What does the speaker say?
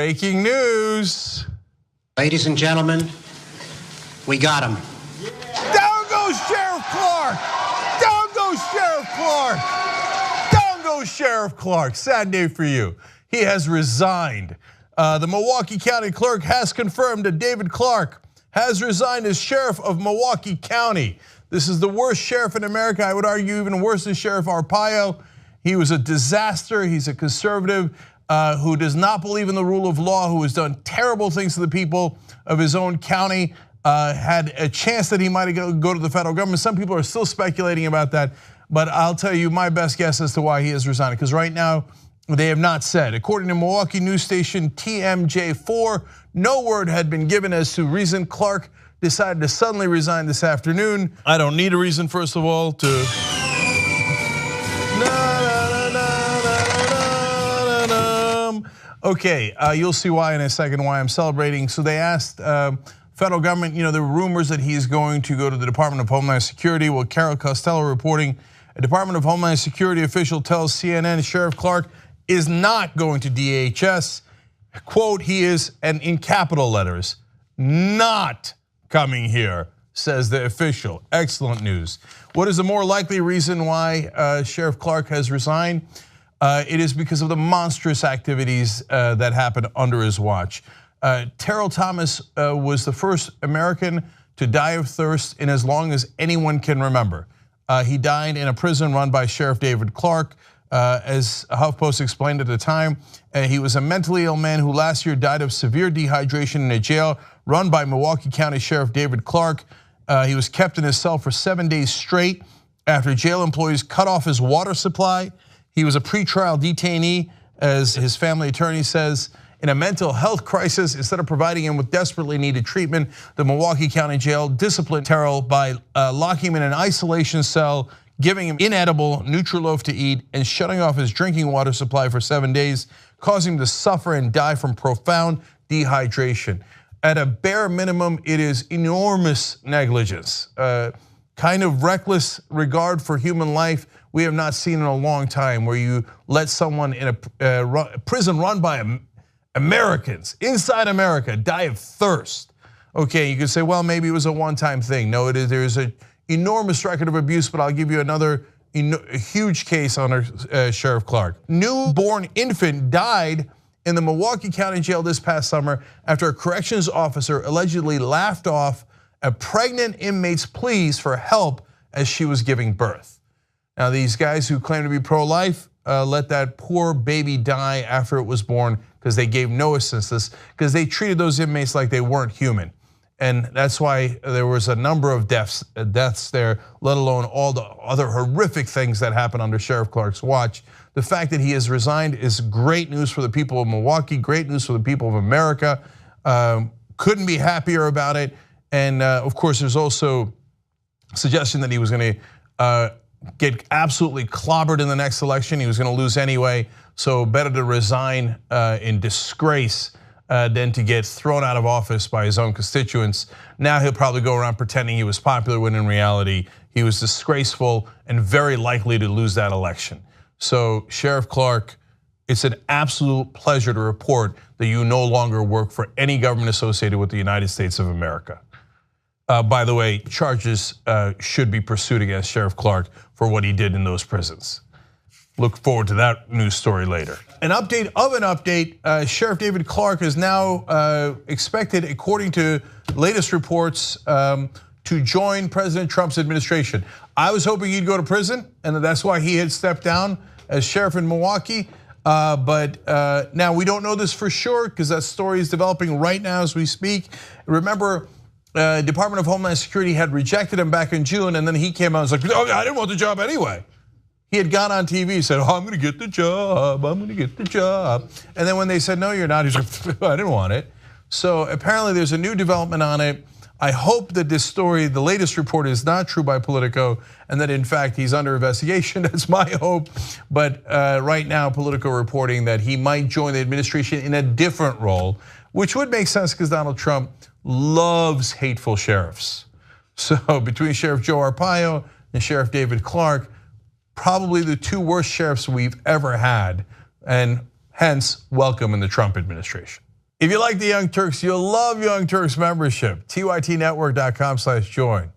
Breaking news. Ladies and gentlemen, we got him. Down goes Sheriff Clarke. Down goes Sheriff Clarke. Down goes Sheriff Clarke. Sad day for you. He has resigned. The Milwaukee County Clerk has confirmed that David Clarke has resigned as sheriff of Milwaukee County. This is the worst sheriff in America. I would argue even worse than Sheriff Arpaio. He was a disaster. He's a conservative who does not believe in the rule of law, who has done terrible things to the people of his own county. Had a chance that he might go to the federal government. Some people are still speculating about that, but I'll tell you my best guess as to why he is resigning, because right now they have not said. According to Milwaukee news station TMJ4, no word had been given as to reason Clarke decided to suddenly resign this afternoon. I don't need a reason, first of all, to. Okay, you'll see why in a second, why I'm celebrating. So they asked federal government, there were rumors that he's going to go to the Department of Homeland Security. Well, Carol Costello reporting, a Department of Homeland Security official tells CNN Sheriff Clarke is not going to DHS. Quote, he is, and in capital letters, not coming here, says the official. Excellent news. What is the more likely reason why Sheriff Clarke has resigned? It is because of the monstrous activities that happened under his watch. Terrell Thomas was the first American to die of thirst in as long as anyone can remember. He died in a prison run by Sheriff David Clarke. As HuffPost explained at the time, he was a mentally ill man who last year died of severe dehydration in a jail run by Milwaukee County Sheriff David Clarke. He was kept in his cell for 7 days straight after jail employees cut off his water supply. He was a pretrial detainee, as his family attorney says. In a mental health crisis, instead of providing him with desperately needed treatment, the Milwaukee County Jail disciplined Terrell by locking him in an isolation cell, giving him inedible Nutriloaf to eat, and shutting off his drinking water supply for 7 days, causing him to suffer and die from profound dehydration. At a bare minimum, it is enormous negligence, kind of reckless regard for human life we have not seen in a long time, where you let someone in a prison run by Americans, inside America, die of thirst. Okay, you could say, well, maybe it was a one-time thing. No, there's an enormous record of abuse, but I'll give you another huge case on Sheriff Clarke. Newborn infant died in the Milwaukee County Jail this past summer after a corrections officer allegedly laughed off a pregnant inmate's pleas for help as she was giving birth. Now, these guys who claim to be pro-life let that poor baby die after it was born because they gave no assistance, because they treated those inmates like they weren't human. And that's why there was a number of deaths there, let alone all the other horrific things that happened under Sheriff Clarke's watch. The fact that he has resigned is great news for the people of Milwaukee, great news for the people of America. Couldn't be happier about it. And of course, there's also suggestion that he was going to get absolutely clobbered in the next election. He was going to lose anyway, so better to resign in disgrace than to get thrown out of office by his own constituents. Now he'll probably go around pretending he was popular when in reality he was disgraceful and very likely to lose that election. So Sheriff Clarke, it's an absolute pleasure to report that you no longer work for any government associated with the United States of America. By the way, charges should be pursued against Sheriff Clarke for what he did in those prisons. Look forward to that news story later. An update of an update, Sheriff David Clarke is now expected, according to latest reports, to join President Trump's administration. I was hoping he'd go to prison, and that's why he had stepped down as sheriff in Milwaukee. But now we don't know this for sure, because that story is developing right now as we speak. Remember, Department of Homeland Security had rejected him back in June, and then he came out and was like, oh, I didn't want the job anyway. He had gone on TV, said, oh, I'm gonna get the job, I'm gonna get the job. And then when they said, no, you're not, he's like, I didn't want it. So apparently there's a new development on it. I hope that this story, the latest report, is not true by Politico, and that in fact he's under investigation. That's my hope. But right now, Politico reporting that he might join the administration in a different role, which would make sense because Donald Trump loves hateful sheriffs. So between Sheriff Joe Arpaio and Sheriff David Clarke, probably the two worst sheriffs we've ever had, and hence welcome in the Trump administration. If you like the Young Turks, you'll love Young Turks membership. tytnetwork.com/join.